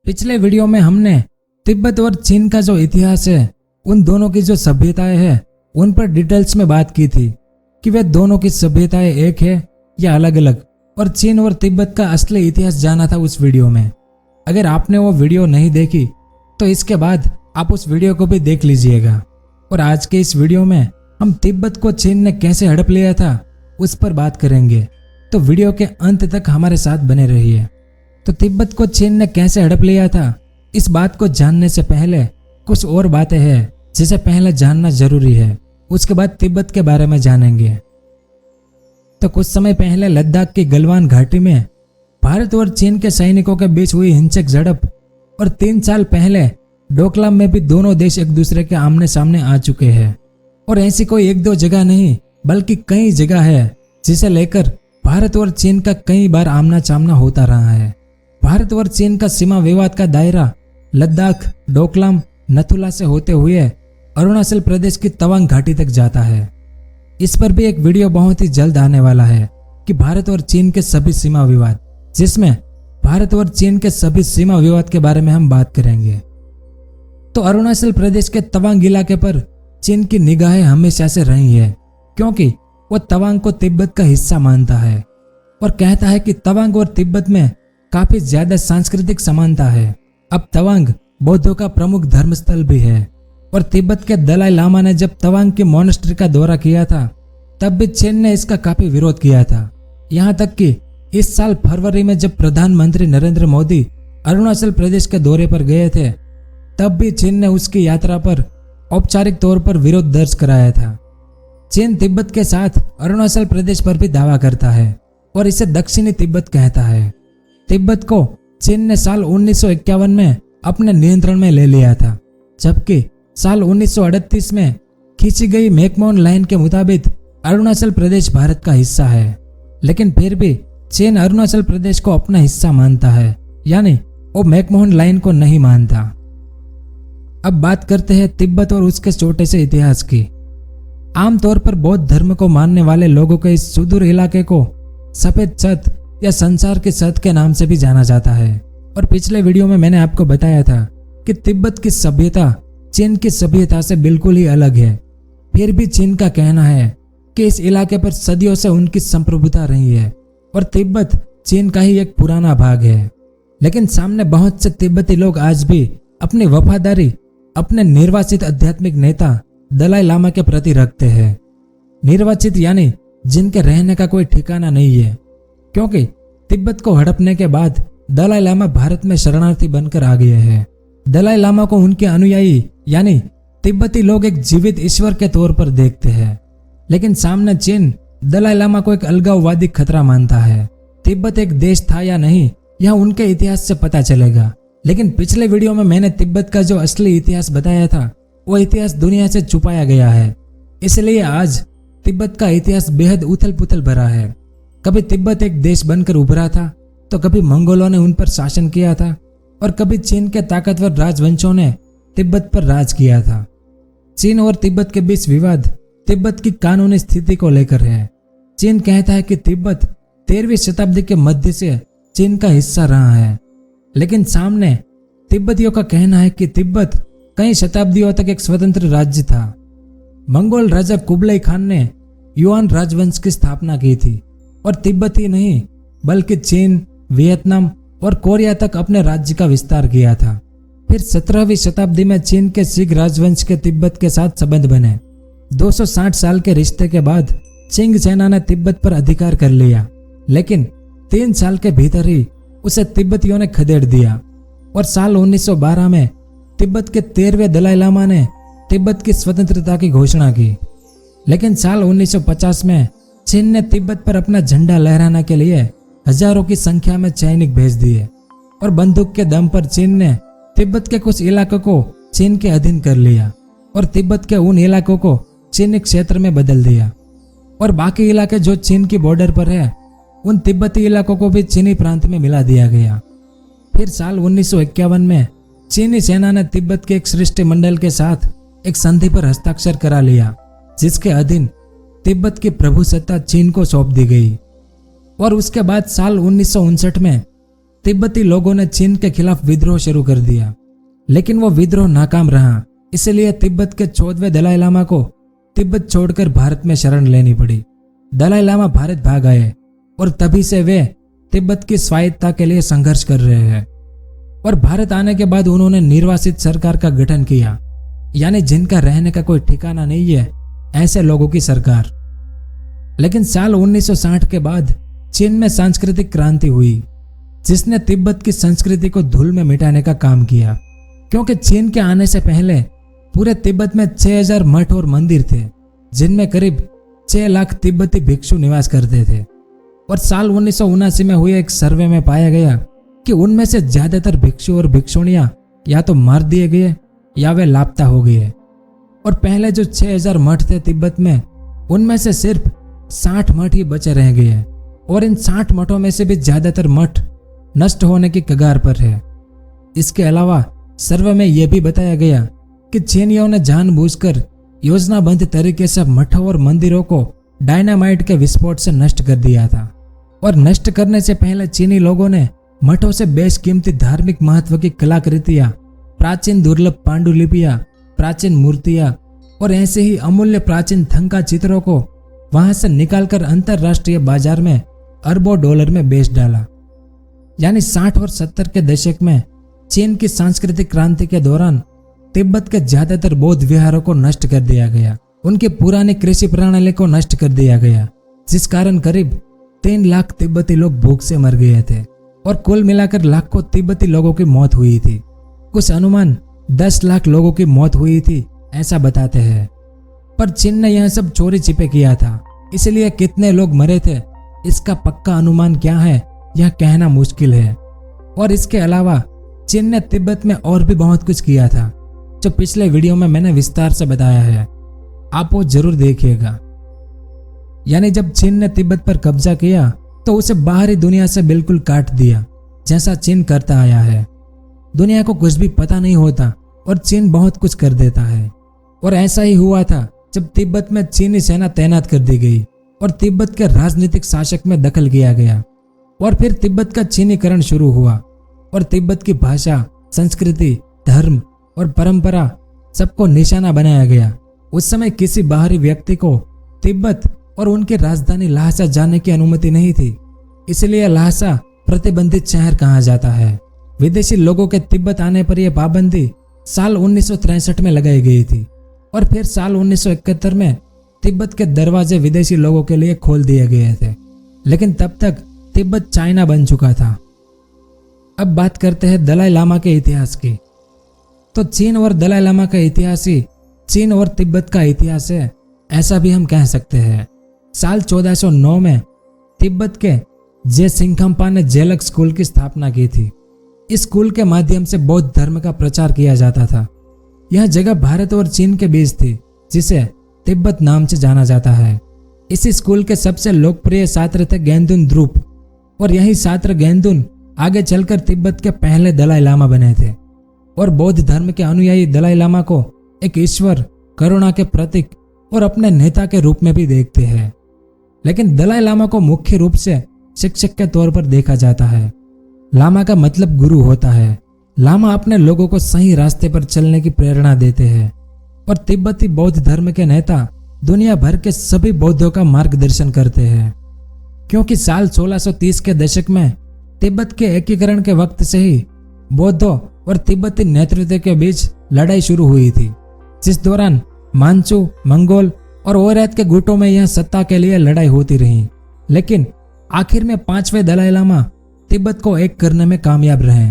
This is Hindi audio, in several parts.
पिछले वीडियो में हमने तिब्बत और चीन का जो इतिहास है, उन दोनों की जो सभ्यताएं हैं उन पर डिटेल्स में बात की थी कि वे दोनों की सभ्यताएं एक है या अलग अलग, और चीन और तिब्बत का असली इतिहास जाना था उस वीडियो में। अगर आपने वो वीडियो नहीं देखी तो इसके बाद आप उस वीडियो को भी देख लीजिएगा। और आज के इस वीडियो में हम तिब्बत को चीन ने कैसे हड़प लिया था उस पर बात करेंगे, तो वीडियो के अंत तक हमारे साथ बने रहिए। तो तिब्बत को चीन ने कैसे हड़प लिया था, इस बात को जानने से पहले कुछ और बातें हैं जिसे पहले जानना जरूरी है, उसके बाद तिब्बत के बारे में जानेंगे। तो कुछ समय पहले लद्दाख की गलवान घाटी में भारत और चीन के सैनिकों के बीच हुई हिंसक झड़प, और 3 साल पहले डोकलाम में भी दोनों देश एक दूसरे के आमने सामने आ चुके हैं। और ऐसी कोई 1-2 जगह नहीं बल्कि कई जगह है जिसे लेकर भारत और चीन का कई बार आमना सामना होता रहा है। भारत और चीन का सीमा विवाद का दायरा लद्दाख, डोकलाम, नथुला से होते हुए अरुणाचल प्रदेश की तवांग घाटी तक जाता है। इस पर भी एक वीडियो बहुत ही जल्द आने वाला है कि भारत और चीन के सभी सीमा विवाद, जिसमें भारत और चीन के सभी सीमा विवाद के बारे में हम बात करेंगे। तो अरुणाचल प्रदेश के तवांग इलाके पर चीन की निगाहें हमेशा से रही है, क्योंकि वो तवांग को तिब्बत का हिस्सा मानता है और कहता है कि तवांग और तिब्बत में काफी ज्यादा सांस्कृतिक समानता है। अब तवांग बौद्धों का प्रमुख धर्मस्थल भी है, और तिब्बत के दलाई लामा ने जब तवांग की मोनेस्ट्री का दौरा किया था तब भी चीन ने इसका काफी विरोध किया था। यहाँ तक कि इस साल फरवरी में जब प्रधानमंत्री नरेंद्र मोदी अरुणाचल प्रदेश के दौरे पर गए थे तब भी चीन ने उसकी यात्रा पर औपचारिक तौर पर विरोध दर्ज कराया था। चीन तिब्बत के साथ अरुणाचल प्रदेश पर भी दावा करता है और इसे दक्षिणी तिब्बत कहता है। तिब्बत को चीन ने साल 1951 में अपने नियंत्रण में ले लिया था, जबकि साल 1938 में खींची गई मैकमोहन लाइन के मुताबिक अरुणाचल प्रदेश भारत का हिस्सा है। लेकिन फिर भी चीन अरुणाचल प्रदेश को अपना हिस्सा मानता है, यानी वो मैकमोहन लाइन को नहीं मानता। अब बात करते हैं तिब्बत और उसके छोटे से इतिहास की। आमतौर पर बौद्ध धर्म को मानने वाले लोगों के इस सुदूर इलाके को सफेद छत या संसार की छत के नाम से भी जाना जाता है। और पिछले वीडियो में मैंने आपको बताया था कि तिब्बत की सभ्यता चीन की सभ्यता से बिल्कुल ही अलग है। फिर भी चीन का कहना है कि इस इलाके पर सदियों से उनकी संप्रभुता रही है और तिब्बत चीन का ही एक पुराना भाग है। लेकिन सामने बहुत से तिब्बती लोग आज भी अपनी वफादारी अपने निर्वाचित आध्यात्मिक नेता दलाई लामा के प्रति रखते हैं। निर्वाचित यानी जिनके रहने का कोई ठिकाना नहीं है, क्योंकि तिब्बत को हड़पने के बाद दलाई लामा भारत में शरणार्थी बनकर आ गए हैं। दलाई लामा को उनके अनुयायी यानी तिब्बती लोग एक जीवित ईश्वर के तौर पर देखते हैं। लेकिन सामने चीन दलाई लामा को एक अलगाववादी खतरा मानता है। तिब्बत एक देश था या नहीं, यह उनके इतिहास से पता चलेगा। लेकिन पिछले वीडियो में मैंने तिब्बत का जो असली इतिहास बताया था वो इतिहास दुनिया से छुपाया गया है, इसलिए आज तिब्बत का इतिहास बेहद उथल पुथल भरा है। कभी तिब्बत एक देश बनकर उभरा था, तो कभी मंगोलों ने उन पर शासन किया था, और कभी चीन के ताकतवर राजवंशों ने तिब्बत पर राज किया था। चीन और तिब्बत के बीच विवाद तिब्बत की कानूनी स्थिति को लेकर है। चीन कहता है कि तिब्बत 13वीं शताब्दी के मध्य से चीन का हिस्सा रहा है, लेकिन सामने तिब्बतियों का कहना है कि तिब्बत कई शताब्दियों तक एक स्वतंत्र राज्य था। मंगोल राजा कुबलाई खान ने युआन राजवंश की स्थापना की थी और तिब्बत ही नहीं बल्कि चीन, वियतनाम और कोरिया तक अपने राज्य का विस्तार किया था। फिर 17वीं शताब्दी में चीन के सिख राजवंश के तिब्बत के साथ संबंध बने। 260 साल के रिश्ते के बाद चिंग सेना ने तिब्बत पर अधिकार कर लिया, लेकिन 3 साल के भीतर ही उसे तिब्बतियों ने खदेड़ दिया। और साल 1912 में तिब्बत के 13वें दलाई लामा ने तिब्बत की स्वतंत्रता की घोषणा की। लेकिन साल 1950 में चीन ने तिब्बत पर अपना झंडा लहराने के लिए हजारों की संख्या में सैनिक भेज दिए, और बंदूक के दम पर चीन ने तिब्बत के कुछ इलाकों को चीन के अधीन कर लिया और तिब्बत के उन इलाकों को चीनी क्षेत्र में बदल दिया, और बाकी इलाके जो चीन की बॉर्डर पर है उन तिब्बती इलाकों को भी चीनी प्रांत में मिला दिया गया। फिर साल 1951 में चीनी सेना ने तिब्बत के एक शिष्टमंडल के साथ एक संधि पर हस्ताक्षर करा लिया, जिसके अधीन तिब्बत की प्रभुसत्ता चीन को सौंप दी गई। और उसके बाद साल 1959 में तिब्बती लोगों ने चीन के खिलाफ विद्रोह शुरू कर दिया, लेकिन वो विद्रोह नाकाम रहा। इसलिए तिब्बत के 14वें दलाई लामा को तिब्बत छोड़कर भारत में शरण लेनी पड़ी। दलाई लामा भारत भाग आए और तभी से वे तिब्बत की स्वायत्तता के लिए संघर्ष कर रहे हैं। और भारत आने के बाद उन्होंने निर्वासित सरकार का गठन किया, यानी जिनका रहने का कोई ठिकाना नहीं है, ऐसे लोगों की सरकार। लेकिन साल 1960 के बाद चीन में सांस्कृतिक क्रांति हुई, जिसने तिब्बत की संस्कृति को धूल में मिटाने का काम किया। क्योंकि चीन के आने से पहले पूरे तिब्बत में 6000 मठ और मंदिर थे, जिनमें करीब 6 लाख तिब्बती भिक्षु निवास करते थे। और साल 1979 में हुए एक सर्वे में पाया गया कि उनमें से ज्यादातर भिक्षु और भिक्षुणियां या तो मार दिए गए या वे लापता हो गए। और पहले जो 6000 मठ थे तिब्बत में, उनमें से सिर्फ 60 मठ ही बचे रह गए। और इन 60 मठों में से भी ज्यादातर मठ नष्ट होने की कगार पर है। इसके अलावा सर्वे में यह भी बताया गया कि चीनियों ने जानबूझकर योजनाबद्ध तरीके से मठों और मंदिरों को डायनामाइट के विस्फोट से नष्ट कर दिया था। और नष्ट करने से पहले चीनी लोगों ने मठों से बेशकीमती धार्मिक महत्व की कलाकृतियां, प्राचीन दुर्लभ पांडुलिपियां, प्राचीन मूर्तियां और ऐसे ही अमूल्य प्राचीन थंका चित्रों को वहां से निकालकर अंतरराष्ट्रीय बाजार में अरबों डॉलर में बेच डाला। यानी 60 और 70 के दशक में चीन की सांस्कृतिक क्रांति के दौरान तिब्बत के ज्यादातर बौद्ध विहारों को नष्ट कर दिया गया। उनकी पुरानी कृषि प्रणाली को नष्ट कर दिया गया, जिस कारण करीब 3 लाख तिब्बती लोग भूख से मर गए थे और कुल मिलाकर लाखों तिब्बती लोगों की मौत हुई थी। कुछ अनुमान 10 लाख लोगों की मौत हुई थी, ऐसा बताते हैं। पर चीन ने यह सब चोरी छिपे किया था, इसलिए कितने लोग मरे थे इसका पक्का अनुमान क्या है यह कहना मुश्किल है। और इसके अलावा चीन ने तिब्बत में और भी बहुत कुछ किया था, जो पिछले वीडियो में मैंने विस्तार से बताया है, आप वो जरूर देखिएगा। यानी जब चीन ने तिब्बत पर कब्जा किया तो उसे बाहरी दुनिया से बिल्कुल काट दिया, जैसा चीन करता आया है। दुनिया को कुछ भी पता नहीं होता और चीन बहुत कुछ कर देता है। और ऐसा ही हुआ था जब तिब्बत में चीनी सेना तैनात कर दी गई और तिब्बत के राजनीतिक शासक में दखल किया गया। और फिर तिब्बत का चीनीकरण शुरू हुआ और तिब्बत की भाषा, संस्कृति, धर्म और परंपरा सबको निशाना बनाया गया। उस समय किसी बाहरी व्यक्ति को तिब्बत और उनकी राजधानी ल्हासा जाने की अनुमति नहीं थी, इसलिए ल्हासा प्रतिबंधित शहर कहा जाता है। विदेशी लोगों के तिब्बत आने पर यह पाबंदी साल 1963 में लगाई गई थी और फिर साल 1971 में तिब्बत के दरवाजे विदेशी लोगों के लिए खोल दिए गए थे। लेकिन तब तक तिब्बत चाइना बन चुका था। अब बात करते हैं दलाई लामा के इतिहास की। तो चीन और दलाई लामा का इतिहास ही चीन और तिब्बत का इतिहास है, ऐसा भी हम कह सकते हैं। साल 1409 में तिब्बत के जे सिंघम्पा ने जेलक स्कूल की स्थापना की थी। इस स्कूल के माध्यम से बौद्ध धर्म का प्रचार किया जाता था। यह जगह भारत और चीन के बीच थी, जिसे तिब्बत नाम से जाना जाता है। इसी स्कूल के सबसे लोकप्रिय छात्र थे गेंदुन द्रुप, और यही छात्र गेंदुन आगे चलकर तिब्बत के पहले दलाई लामा बने थे। और बौद्ध धर्म के अनुयायी दलाई लामा को एक ईश्वर, करुणा के प्रतीक और अपने नेता के रूप में भी देखते हैं। लेकिन दलाई लामा को मुख्य रूप से शिक्षक के तौर पर देखा जाता है। लामा का मतलब गुरु होता है। लामा अपने लोगों को सही रास्ते पर चलने की प्रेरणा देते हैं और तिब्बती बौद्ध धर्म के नेता दुनिया भर के सभी बौद्धों का मार्गदर्शन करते हैं। क्योंकि साल 1630 के दशक में तिब्बत के एकीकरण के वक्त से ही बौद्धों और तिब्बती नेतृत्व के बीच लड़ाई शुरू हुई थी, जिस दौरान मांचू, मंगोल और ओरैत के गुटों में यह सत्ता के लिए लड़ाई होती रही। लेकिन आखिर में 5वें दलाई लामा तिब्बत को एक करने में कामयाब रहे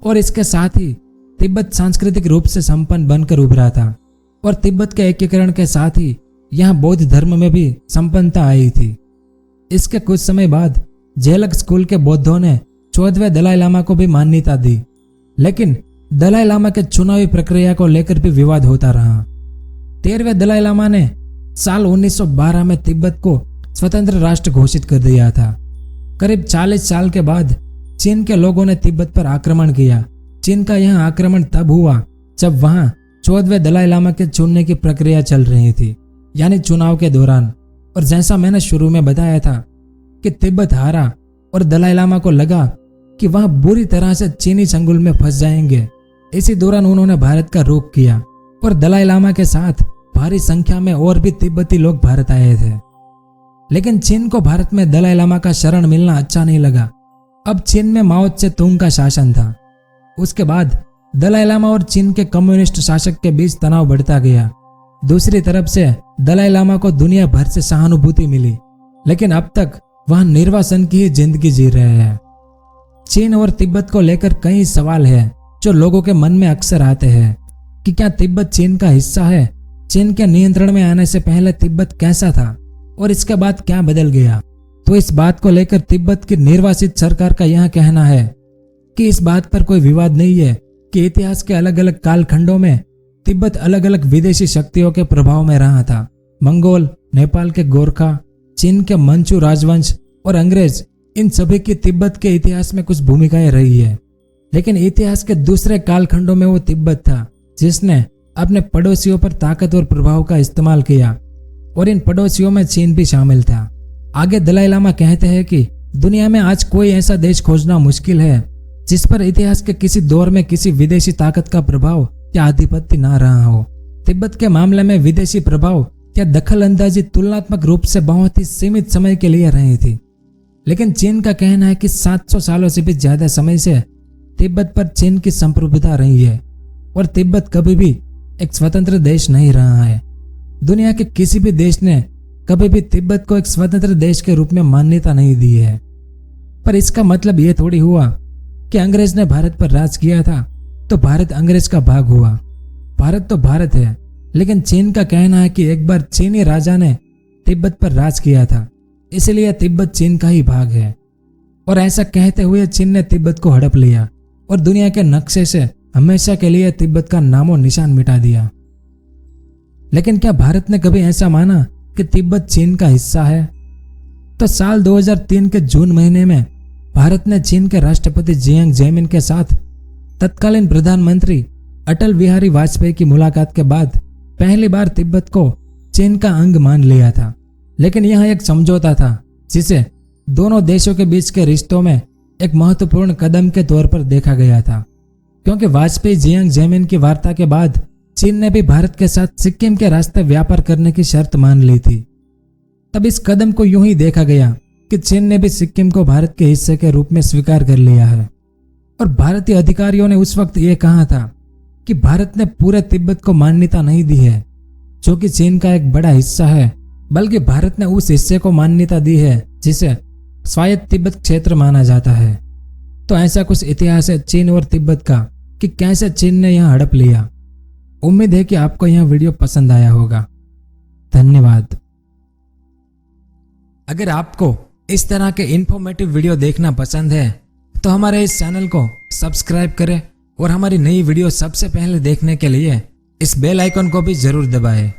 और इसके साथ ही तिब्बत सांस्कृतिक रूप से संपन्न बनकर उभरा था। और तिब्बत के एकीकरण के साथ ही यहाँ बौद्ध धर्म में भी संपन्नता आई थी। इसके कुछ समय बाद जेलक स्कूल के बौद्धों ने 14वें दलाई लामा को भी मान्यता दी, लेकिन दलाई लामा के चुनावी प्रक्रिया को लेकर भी विवाद होता रहा। 13वें दलाई लामा ने साल 1912 में तिब्बत को स्वतंत्र राष्ट्र घोषित कर दिया था। करीब 40 साल के बाद चीन के लोगों ने तिब्बत पर आक्रमण किया। चीन का यह आक्रमण तब हुआ जब वहां 14वें दलाई लामा के चुनने की प्रक्रिया चल रही थी, यानी चुनाव के दौरान। और जैसा मैंने शुरू में बताया था कि तिब्बत हारा और दलाई लामा को लगा कि वहां बुरी तरह से चीनी चंगुल में फंस जाएंगे। इसी दौरान उन्होंने भारत का रुख किया और दलाई लामा के साथ भारी संख्या में और भी तिब्बती लोग भारत आए थे। लेकिन चीन को भारत में दलाई लामा का शरण मिलना अच्छा नहीं लगा। अब चीन में माओ त्से तुंग का शासन था। उसके बाद दलाई लामा और चीन के कम्युनिस्ट शासक के बीच तनाव बढ़ता गया। दूसरी तरफ से दलाई लामा को दुनिया भर से सहानुभूति मिली, लेकिन अब तक वह निर्वासन की ही जिंदगी जी रहे हैं। चीन और तिब्बत को लेकर कई सवाल हैं जो लोगों के मन में अक्सर आते हैं कि क्या तिब्बत चीन का हिस्सा है? चीन के नियंत्रण में आने से पहले तिब्बत कैसा था और इसके बाद क्या बदल गया? तो इस बात को लेकर तिब्बत की निर्वासित सरकार का यह कहना है कि इस बात पर कोई विवाद नहीं है कि इतिहास के अलग अलग कालखंडों में तिब्बत अलग अलग विदेशी शक्तियों के प्रभाव में रहा था। मंगोल, नेपाल के गोरखा, चीन के मंचू राजवंश और अंग्रेज, इन सभी की तिब्बत के इतिहास में कुछ भूमिकाएं रही है। लेकिन इतिहास के दूसरे कालखंडों में वो तिब्बत था जिसने अपने पड़ोसियों पर ताकत और प्रभाव का इस्तेमाल किया, और इन पड़ोसियों में चीन भी शामिल था। आगे दलाई लामा कहते हैं कि दुनिया में आज कोई ऐसा देश खोजना मुश्किल है जिस पर इतिहास के किसी दौर में किसी विदेशी ताकत का प्रभाव या आधिपत्य ना रहा हो। तिब्बत के मामले में विदेशी प्रभाव या दखल अंदाजी तुलनात्मक रूप से बहुत ही सीमित समय के लिए रही थी। लेकिन चीन का कहना है कि 700 सालों से भी ज्यादा समय से तिब्बत पर चीन की संप्रभुता रही है और तिब्बत कभी भी एक स्वतंत्र देश नहीं रहा है। दुनिया के किसी भी देश ने कभी भी तिब्बत को एक स्वतंत्र देश के रूप में मान्यता नहीं दी है। पर इसका मतलब यह थोड़ी हुआ कि अंग्रेज ने भारत पर राज किया था तो भारत अंग्रेज का भाग हुआ। भारत तो भारत है, लेकिन चीन का कहना है कि एक बार चीनी राजा ने तिब्बत पर राज किया था, इसलिए तिब्बत चीन का ही भाग है। और ऐसा कहते हुए चीन ने तिब्बत को हड़प लिया और दुनिया के नक्शे से हमेशा के लिए तिब्बत का नामो निशान मिटा दिया। लेकिन क्या भारत ने कभी ऐसा माना कि तिब्बत चीन का हिस्सा है? तो साल 2003 के जून महीने में भारत ने चीन के राष्ट्रपति जियांग जेमिन के साथ तत्कालीन प्रधानमंत्री अटल बिहारी वाजपेयी की मुलाकात के बाद पहली बार तिब्बत को चीन का अंग मान लिया था। लेकिन यह एक समझौता था जिसे दोनों देशों के बीच के रिश्तों में एक महत्वपूर्ण कदम के तौर पर देखा गया था, क्योंकि वाजपेयी जियांग जेमिन की वार्ता के बाद चीन ने भी भारत के साथ सिक्किम के रास्ते व्यापार करने की शर्त मान ली थी। तब इस कदम को यूं ही देखा गया कि चीन ने भी सिक्किम को भारत के हिस्से के रूप में स्वीकार कर लिया है। और भारतीय अधिकारियों ने उस वक्त यह कहा था कि भारत ने पूरे तिब्बत को मान्यता नहीं दी है जो कि चीन का एक बड़ा हिस्सा है, बल्कि भारत ने उस हिस्से को मान्यता दी है जिसे स्वायत्त तिब्बत क्षेत्र माना जाता है। तो ऐसा कुछ इतिहास है चीन और तिब्बत का कि कैसे चीन ने यह हड़प लिया। उम्मीद है कि आपको यह वीडियो पसंद आया होगा। धन्यवाद। अगर आपको इस तरह के इन्फॉर्मेटिव वीडियो देखना पसंद है तो हमारे इस चैनल को सब्सक्राइब करें और हमारी नई वीडियो सबसे पहले देखने के लिए इस बेल आइकन को भी जरूर दबाएं।